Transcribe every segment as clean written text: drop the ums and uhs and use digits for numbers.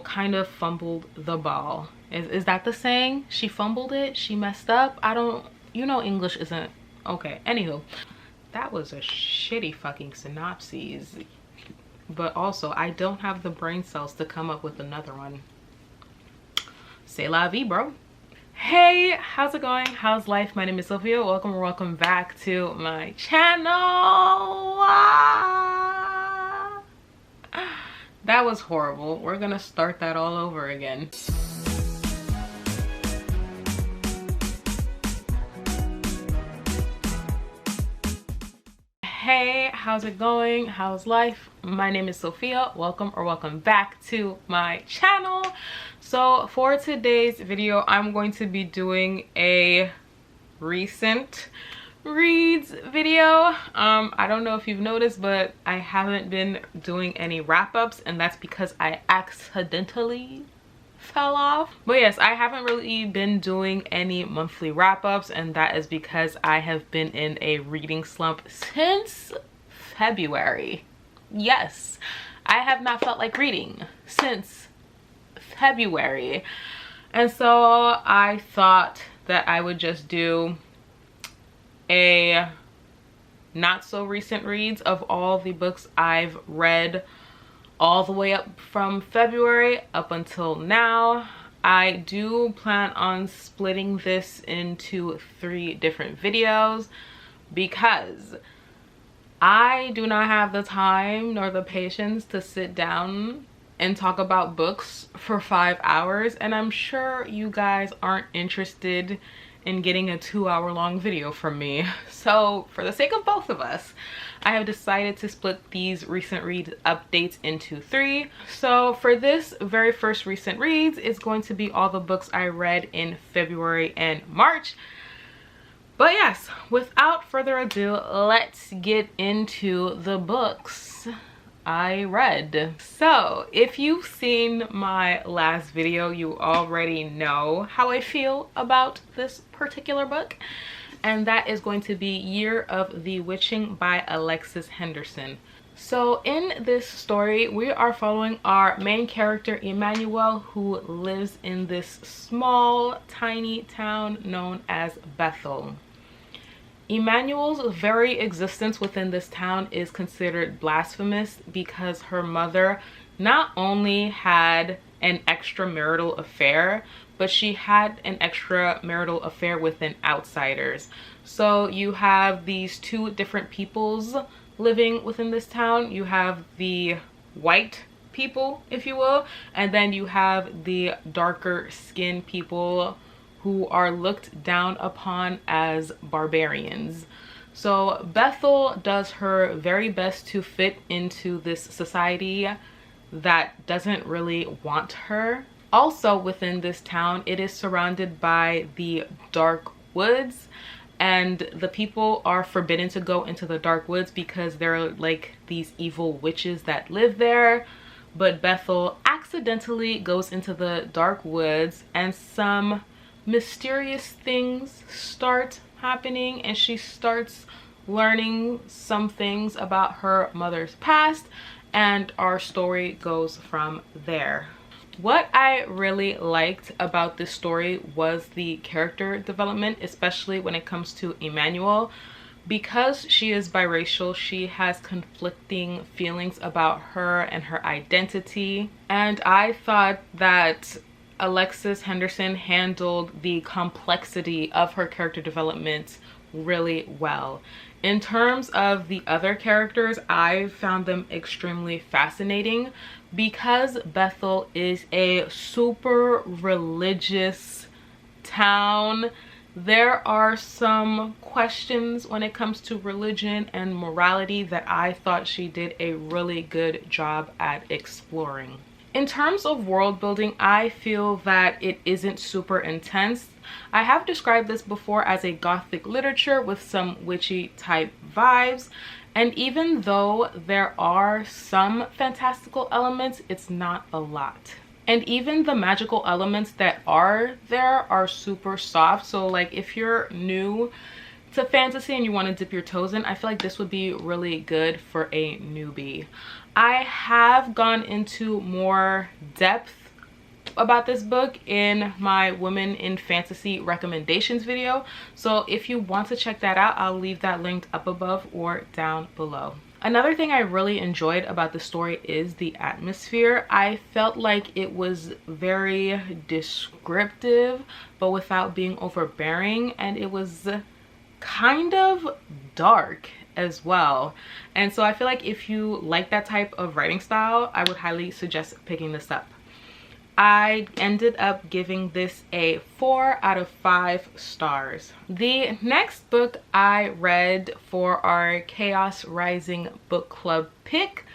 kind of fumbled the ball. Is that the saying? She fumbled it? She messed up? I don't, you know, English isn't, okay. Anywho, that was a shitty fucking synopsis. But also, I don't have the brain cells to come up with another one. C'est la vie, bro. Hey, how's it going? How's life? My name is Sophia. Welcome or welcome back to my channel. That was horrible. We're gonna start that all over again. Hey, how's it going? How's life? My name is Sophia. Welcome or welcome back to my channel. So for today's video, I'm going to be doing a recent reads video. I don't know if you've noticed, but I haven't been doing any wrap-ups, and that's because I accidentally fell off. But yes, I haven't really been doing any monthly wrap-ups, and that is because I have been in a reading slump since February. Yes, I have not felt like reading since February, and so I thought that I would just do a not so recent reads of all the books I've read all the way up from February up until now. I do plan on splitting this into 3 different videos because I do not have the time nor the patience to sit down and talk about books for 5 hours, and I'm sure you guys aren't interested in getting a 2-hour-long video from me. So for the sake of both of us, I have decided to split these recent read updates into 3. So for this very first recent reads, it's going to be all the books I read in February and March. But yes, without further ado, let's get into the books I read. So if you've seen my last video, you already know how I feel about this particular book, and that is going to be Year of the Witching by Alexis Henderson. So in this story, we are following our main character Emmanuel, who lives in this small tiny town known as Bethel. Emmanuel's very existence within this town is considered blasphemous because her mother not only had an extramarital affair, but she had an extramarital affair with an outsiders. So you have these 2 different peoples living within this town. You have the white people, if you will, and then you have the darker skinned people who are looked down upon as barbarians. So Bethel does her very best to fit into this society that doesn't really want her. Also within this town, it is surrounded by the dark woods, and the people are forbidden to go into the dark woods because they're like these evil witches that live there. But Bethel accidentally goes into the dark woods, and some mysterious things start happening, and she starts learning some things about her mother's past, and our story goes from there. What I really liked about this story was the character development, especially when it comes to Emmanuel. Because she is biracial, she has conflicting feelings about her and her identity, and I thought that Alexis Henderson handled the complexity of her character development really well. In terms of the other characters, I found them extremely fascinating because Bethel is a super religious town. There are some questions when it comes to religion and morality that I thought she did a really good job at exploring. In terms of world building, I feel that it isn't super intense. I have described this before as a gothic literature with some witchy type vibes, and even though there are some fantastical elements, it's not a lot. And even the magical elements that are there are super soft. So like if you're new to fantasy and you want to dip your toes in, I feel like this would be really good for a newbie. I have gone into more depth about this book in my Women in Fantasy recommendations video. So if you want to check that out, I'll leave that linked up above or down below. Another thing I really enjoyed about the story is the atmosphere. I felt like it was very descriptive, but without being overbearing, and it was kind of dark as well. And so I feel like if you like that type of writing style, I would highly suggest picking this up. I ended up giving this a 4 out of 5 stars. The next book I read for our Chaos Rising book club pick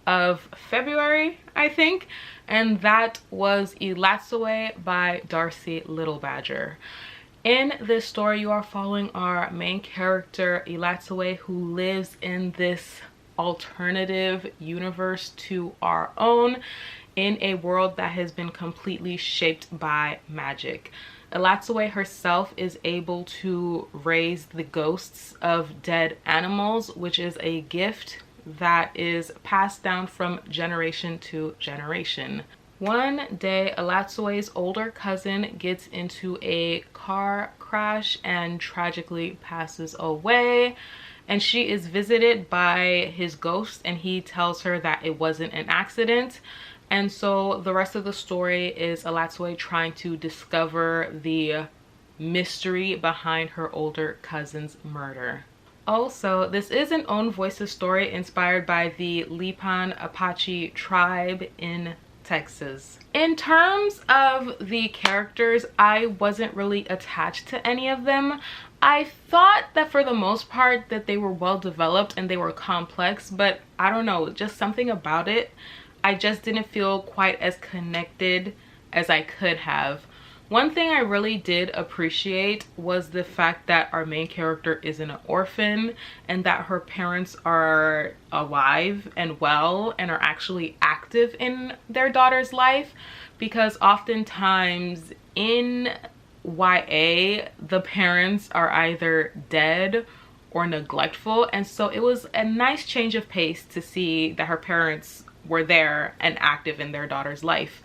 of February, I think, and that was Elastaway by Darcy Little Badger. In this story, you are following our main character, Elastaway, who lives in this alternative universe to our own, in a world that has been completely shaped by magic. Elastaway herself is able to raise the ghosts of dead animals, which is a gift that is passed down from generation to generation. One day, Elastaway's older cousin gets into a car crash and tragically passes away. And she is visited by his ghost, and he tells her that it wasn't an accident. And so the rest of the story is Elastaway trying to discover the mystery behind her older cousin's murder. Also, this is an own voices story inspired by the Lipan Apache tribe in Texas. In terms of the characters, I wasn't really attached to any of them. I thought that for the most part that they were well developed and they were complex, but I don't know, just something about it. I just didn't feel quite as connected as I could have. One thing I really did appreciate was the fact that our main character isn't an orphan and that her parents are alive and well and are actually active in their daughter's life, because oftentimes in YA, the parents are either dead or neglectful, and so it was a nice change of pace to see that her parents were there and active in their daughter's life.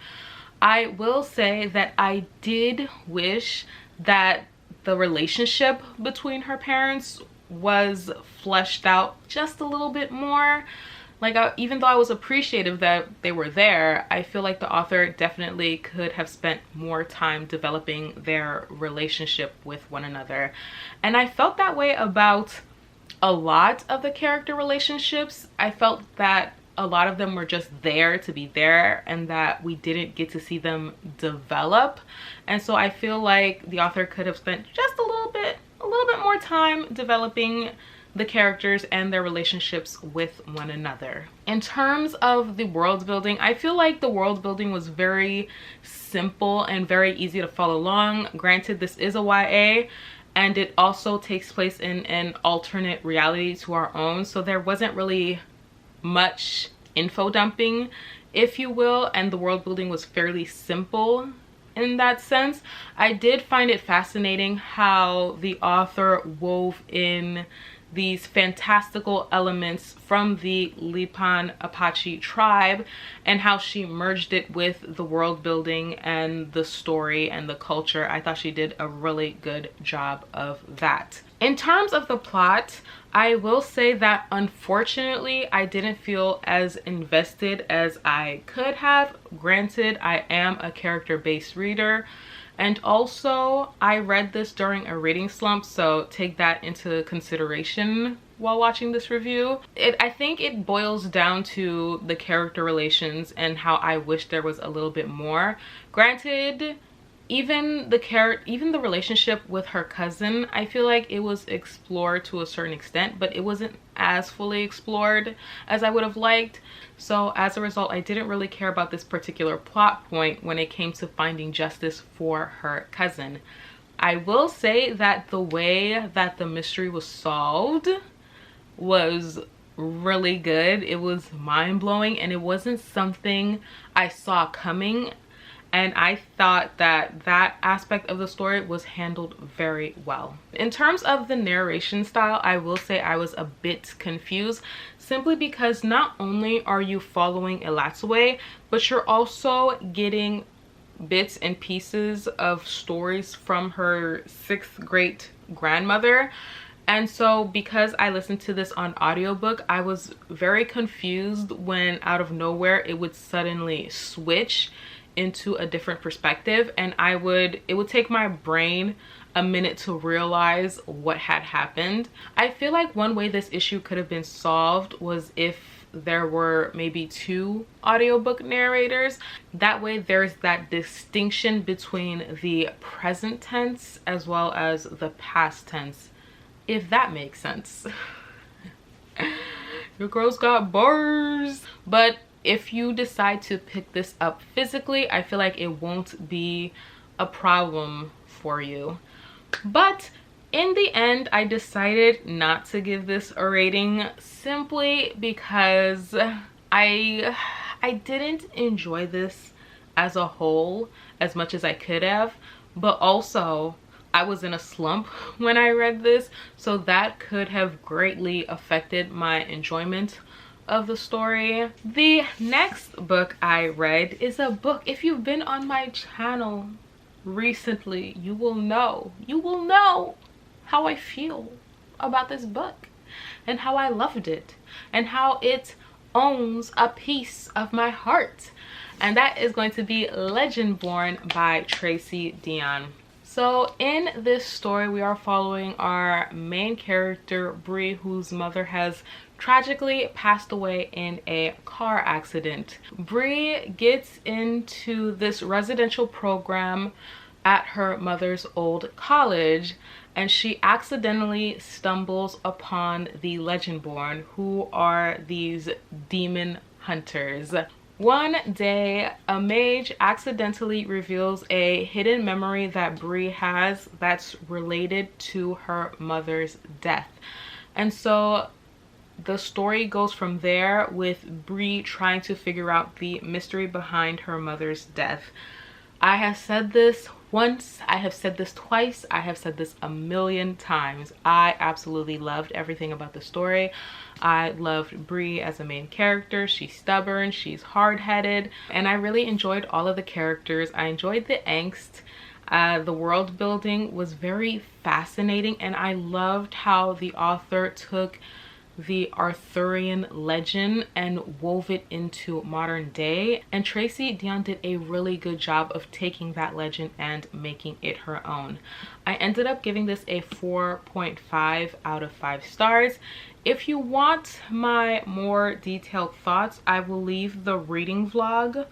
I will say that I did wish that the relationship between her parents was fleshed out just a little bit more. Like, even though I was appreciative that they were there, I feel like the author definitely could have spent more time developing their relationship with one another. And I felt that way about a lot of the character relationships. I felt that a lot of them were just there to be there and that we didn't get to see them develop. And so I feel like the author could have spent just a little bit more time developing the characters and their relationships with one another. In terms of the world building, I feel like the world building was very simple and very easy to follow along. Granted, this is a YA, and it also takes place in an alternate reality to our own, so there wasn't really much info dumping, if you will, and the world building was fairly simple in that sense. I did find it fascinating how the author wove in these fantastical elements from the Lipan Apache tribe and how she merged it with the world building and the story and the culture. I thought she did a really good job of that. In terms of the plot, I will say that unfortunately I didn't feel as invested as I could have. Granted, I am a character-based reader, and also I read this during a reading slump, so take that into consideration while watching this review. I think it boils down to the character relations and how I wish there was a little bit more. Granted, even the relationship with her cousin, I feel like it was explored to a certain extent, but it wasn't as fully explored as I would have liked. So as a result, I didn't really care about this particular plot point when it came to finding justice for her cousin. I will say that the way that the mystery was solved was really good. It was mind-blowing, and it wasn't something I saw coming. And I thought that that aspect of the story was handled very well. In terms of the narration style, I will say I was a bit confused, simply because not only are you following Elastaway, but you're also getting bits and pieces of stories from her 6th great grandmother. And so because I listened to this on audiobook, I was very confused when out of nowhere it would suddenly switch into a different perspective, and it would take my brain a minute to realize what had happened. I feel like one way this issue could have been solved was if there were maybe 2 audiobook narrators. That way there's that distinction between the present tense as well as the past tense, if that makes sense. Your girl's got bars. But if you decide to pick this up physically, I feel like it won't be a problem for you. But in the end, I decided not to give this a rating simply because I didn't enjoy this as a whole as much as I could have, but also I was in a slump when I read this, so that could have greatly affected my enjoyment of the story. The next book I read is a book, if you've been on my channel recently, you will know how I feel about this book and how I loved it and how it owns a piece of my heart, and that is going to be Legendborn by Tracy Deonn. So in this story, we are following our main character, Bree, whose mother has tragically passed away in a car accident. Bree gets into this residential program at her mother's old college, and she accidentally stumbles upon the Legendborn, who are these demon hunters. One day, a mage accidentally reveals a hidden memory that Bree has that's related to her mother's death. And so the story goes from there, with Bree trying to figure out the mystery behind her mother's death. I have said this once, I have said this twice, I have said this a million times. I absolutely loved everything about the story. I loved Bree as a main character. She's stubborn, she's hard-headed, and I really enjoyed all of the characters. I enjoyed the angst. The world building was very fascinating, and I loved how the author took the Arthurian legend and wove it into modern day, and Tracy Deonn did a really good job of taking that legend and making it her own. I ended up giving this a 4.5 out of 5 stars. If you want my more detailed thoughts, I will leave the reading vlog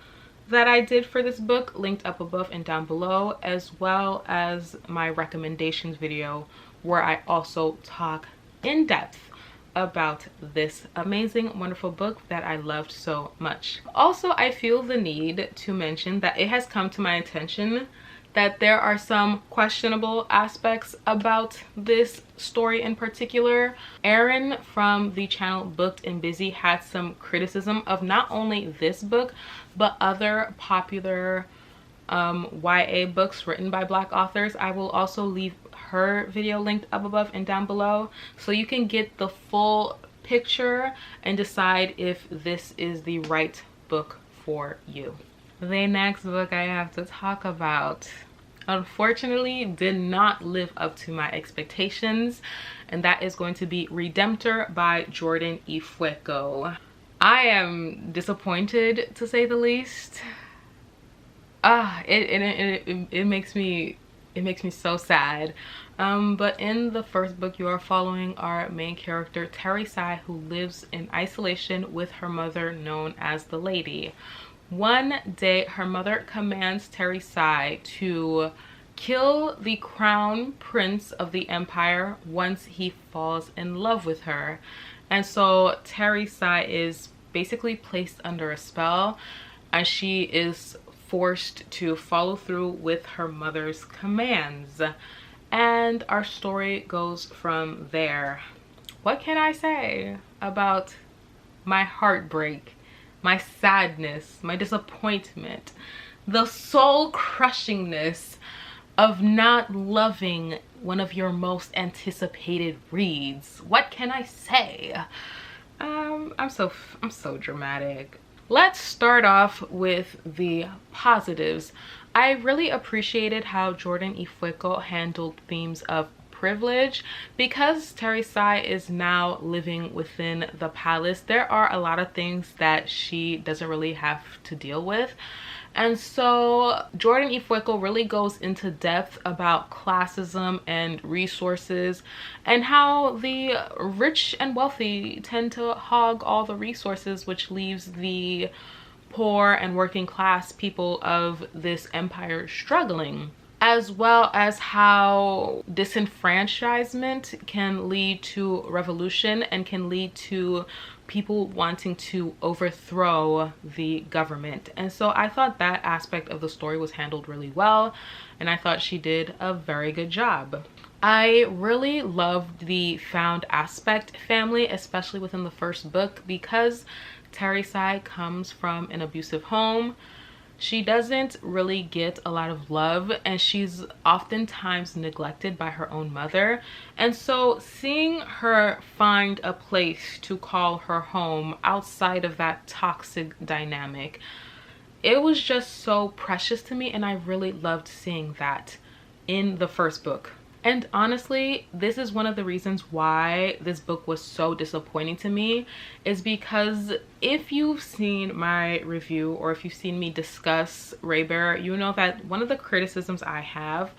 that I did for this book linked up above and down below, as well as my recommendations video where I also talk in depth about this amazing, wonderful book that I loved so much. Also, I feel the need to mention that it has come to my attention that there are some questionable aspects about this story in particular. Erin from the channel Booked and Busy had some criticism of not only this book, but other popular YA books written by Black authors. I will also leave her video linked up above and down below, so you can get the full picture and decide if this is the right book for you. The next book I have to talk about, unfortunately, did not live up to my expectations, and that is going to be Redemptor by Jordan E. Fueco. I am disappointed, to say the least. It makes me so sad. But in the first book, you are following our main character, Terry Sai, who lives in isolation with her mother, known as the Lady. One day, her mother commands Terry Sai to kill the crown prince of the empire once he falls in love with her. And so Terry Sai is basically placed under a spell, and she is forced to follow through with her mother's commands. And our story goes from there. What can I say about my heartbreak, my sadness, my disappointment, the soul crushingness of not loving one of your most anticipated reads? What can I say? I'm so dramatic. let's start off with the positives. I really appreciated how Jordan E. Fueko handled themes of privilege. Because Terry Sai is now living within the palace, there are a lot of things that she doesn't really have to deal with. And so Jordan E. Fueko really goes into depth about classism and resources and how the rich and wealthy tend to hog all the resources, which leaves the poor and working class people of this empire struggling, as well as how disenfranchisement can lead to revolution and can lead to people wanting to overthrow the government. And so I thought that aspect of the story was handled really well, and I thought she did a very good job. I really loved the found aspect family, especially within the first book, because Terry Sai comes from an abusive home. She doesn't really get a lot of love, and she's oftentimes neglected by her own mother. And so seeing her find a place to call her home outside of that toxic dynamic, it was just so precious to me, and I really loved seeing that in the first book. And honestly, this is one of the reasons why this book was so disappointing to me, is because if you've seen my review or if you've seen me discuss Raybearer, you know that one of the criticisms I have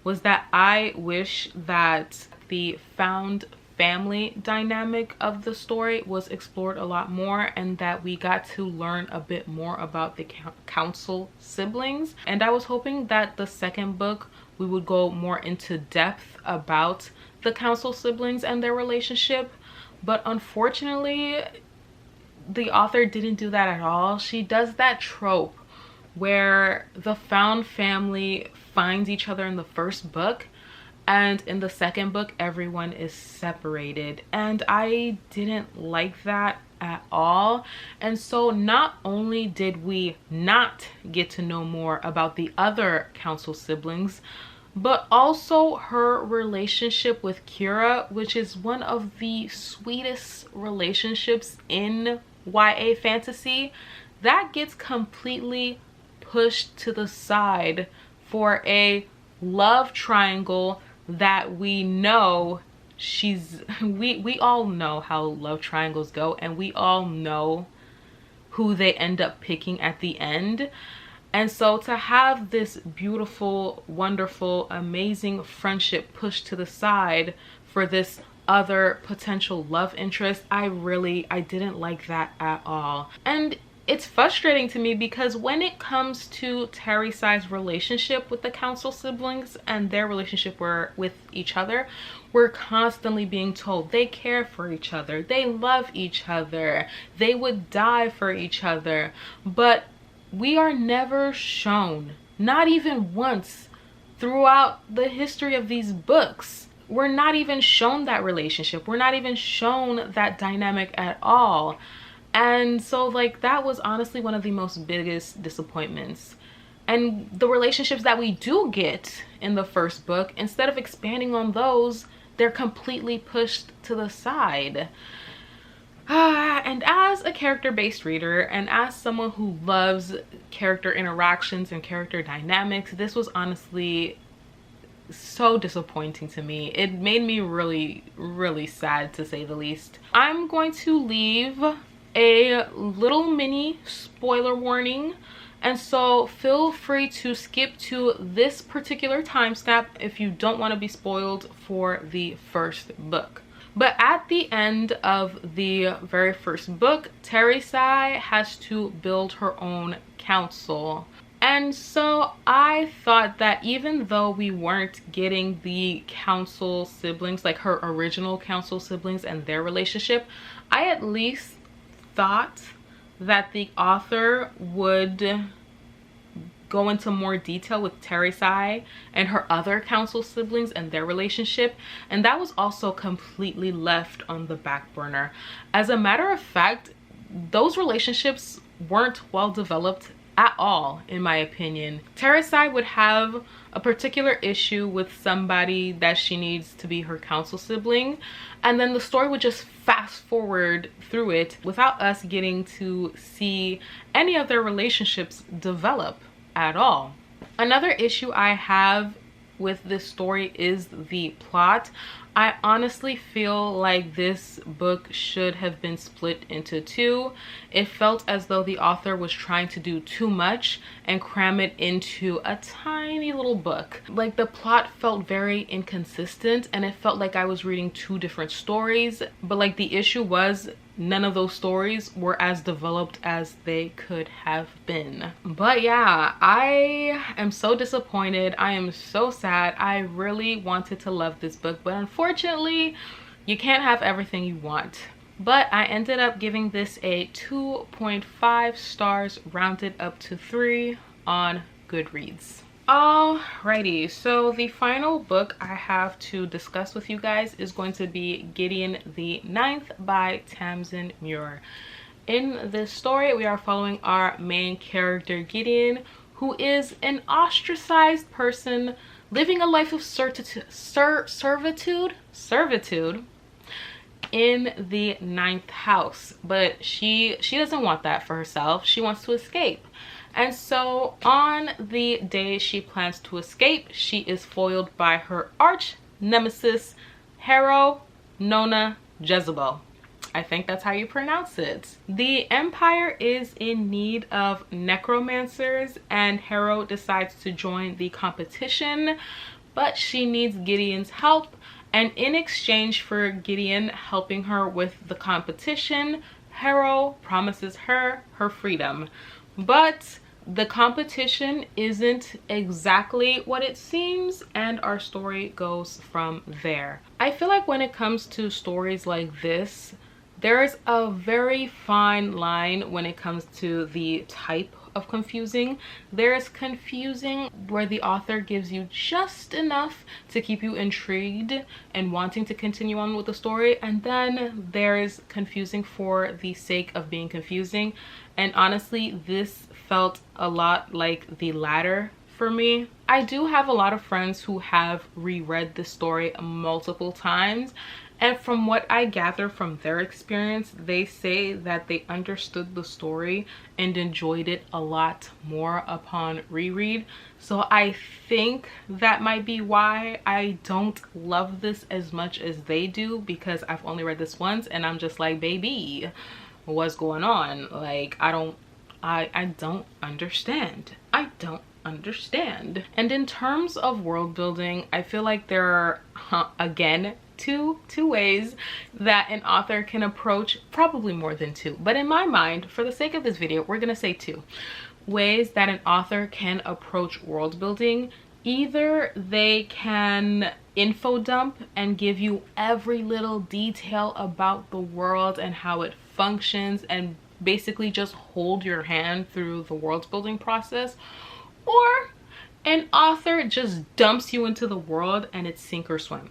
was that I wish that the found family dynamic of the story was explored a lot more, and that we got to learn a bit more about the council siblings. And I was hoping that the second book we would go more into depth about the council siblings and their relationship, but unfortunately the author didn't do that at all. She does that trope where the found family finds each other in the first book, and in the second book everyone is separated, and I didn't like that at all. And so not only did we not get to know more about the other council siblings, but also her relationship with Kira, which is one of the sweetest relationships in YA fantasy, that gets completely pushed to the side for a love triangle that we know we all know how love triangles go, and we all know who they end up picking at the end. And so to have this beautiful, wonderful, amazing friendship pushed to the side for this other potential love interest, I didn't like that at all. And it's frustrating to me because when it comes to Terry Sai's relationship with the council siblings and their relationship with each other, we're constantly being told they care for each other, they love each other, they would die for each other. But we are never shown, not even once throughout the history of these books, we're not even shown that relationship. We're not even shown that dynamic at all. And so like that was honestly one of the most biggest disappointments. And the relationships that we do get in the first book, instead of expanding on those, they're completely pushed to the side. And as a character-based reader and as someone who loves character interactions and character dynamics, this was honestly so disappointing to me. It made me really, really sad, to say the least. I'm going to leave a little mini spoiler warning, and so feel free to skip to this particular timestamp if you don't want to be spoiled for the first book. But at the end of the very first book, Terry Sai has to build her own council. And so I thought that even though we weren't getting the council siblings, like her original council siblings and their relationship, I at least thought that the author would go into more detail with Terry Sai and her other council siblings and their relationship, and that was also completely left on the back burner. As a matter of fact, those relationships weren't well developed at all, in my opinion. Terasai would have a particular issue with somebody that she needs to be her council sibling, and then the story would just fast forward through it without us getting to see any of their relationships develop at all. Another issue I have with this story is the plot. I honestly feel like this book should have been split into two. It felt as though the author was trying to do too much and cram it into a tiny little book. Like, the plot felt very inconsistent and it felt like I was reading two different stories, but like the issue was none of those stories were as developed as they could have been. But yeah, I am so disappointed. I am so sad. I really wanted to love this book, but unfortunately, you can't have everything you want. But I ended up giving this a 2.5 stars, rounded up to 3 on Goodreads. Alrighty, so the final book I have to discuss with you guys is going to be Gideon the Ninth by Tamsin Muir. In this story, we are following our main character Gideon, who is an ostracized person living a life of servitude in the ninth house. But she doesn't want that for herself. She wants to escape. And so on the day she plans to escape, she is foiled by her arch nemesis, Hero Nona Jezebel. I think that's how you pronounce it. The Empire is in need of necromancers, and Hero decides to join the competition, but she needs Gideon's help. And in exchange for Gideon helping her with the competition, Hero promises her her freedom. But the competition isn't exactly what it seems, and our story goes from there. I feel like when it comes to stories like this, there's a very fine line when it comes to the type of confusing. There's confusing where the author gives you just enough to keep you intrigued and wanting to continue on with the story, and then there's confusing for the sake of being confusing. And honestly, this felt a lot like the latter for me. I do have a lot of friends who have reread this story multiple times, and from what I gather from their experience, they say that they understood the story and enjoyed it a lot more upon reread. So I think that might be why I don't love this as much as they do, because I've only read this once and I'm just like, baby, what's going on? Like, I don't understand. I don't understand. And in terms of world building, I feel like there are again two ways that an author can approach, probably more than two, but in my mind, for the sake of this video, we're gonna say two ways that an author can approach world building. Either they can info dump and give you every little detail about the world and how it functions and basically just hold your hand through the world building process, or an author just dumps you into the world and it's sink or swim.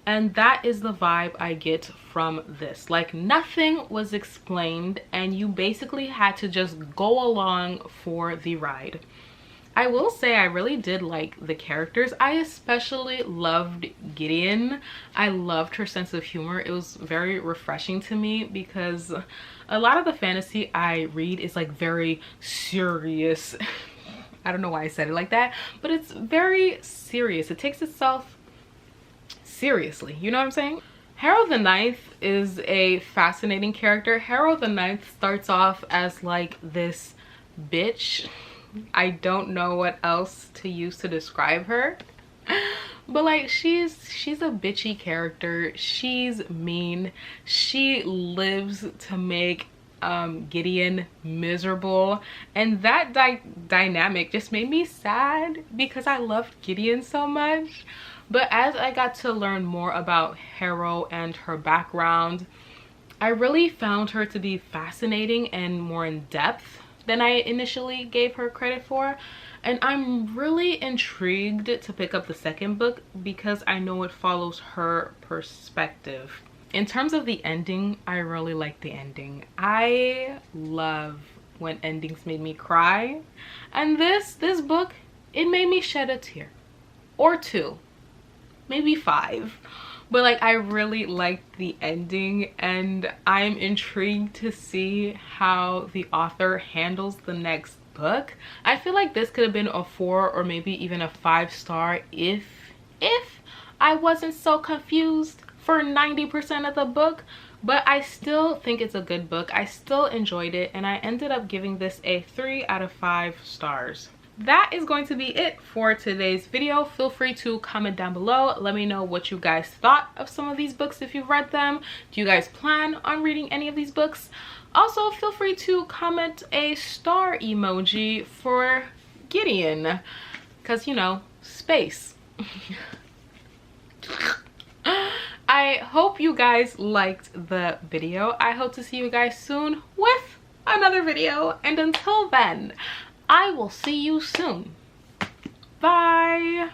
And that is the vibe I get from this. Like, nothing was explained and you basically had to just go along for the ride. I will say I really did like the characters. I especially loved Gideon. I loved her sense of humor. It was very refreshing to me because a lot of the fantasy I read is like very serious. I don't know why I said it like that, but it's very serious. It takes itself seriously, you know what I'm saying? Hero the Ninth is a fascinating character. Hero the Ninth starts off as like this bitch. I don't know what else to use to describe her, but like she's a bitchy character. She's mean. She lives to make Gideon miserable, and that dynamic just made me sad because I loved Gideon so much. But as I got to learn more about Hero and her background, I really found her to be fascinating and more in depth than I initially gave her credit for. And I'm really intrigued to pick up the second book because I know it follows her perspective. In terms of the ending, I really like the ending. I love when endings made me cry. And this book, it made me shed a tear. Or two. Maybe five. But like, I really liked the ending, and I'm intrigued to see how the author handles the next book. I feel like this could have been a 4 or maybe even a 5-star if I wasn't so confused for 90% of the book. But I still think it's a good book. I still enjoyed it, and I ended up giving this a 3 out of 5 stars. That is going to be it for today's video. Feel free to comment down below. Let me know what you guys thought of some of these books if you've read them. Do you guys plan on reading any of these books? Also, feel free to comment a star emoji for Gideon, because, you know, space. I hope you guys liked the video. I hope to see you guys soon with another video, and until then, I will see you soon. Bye.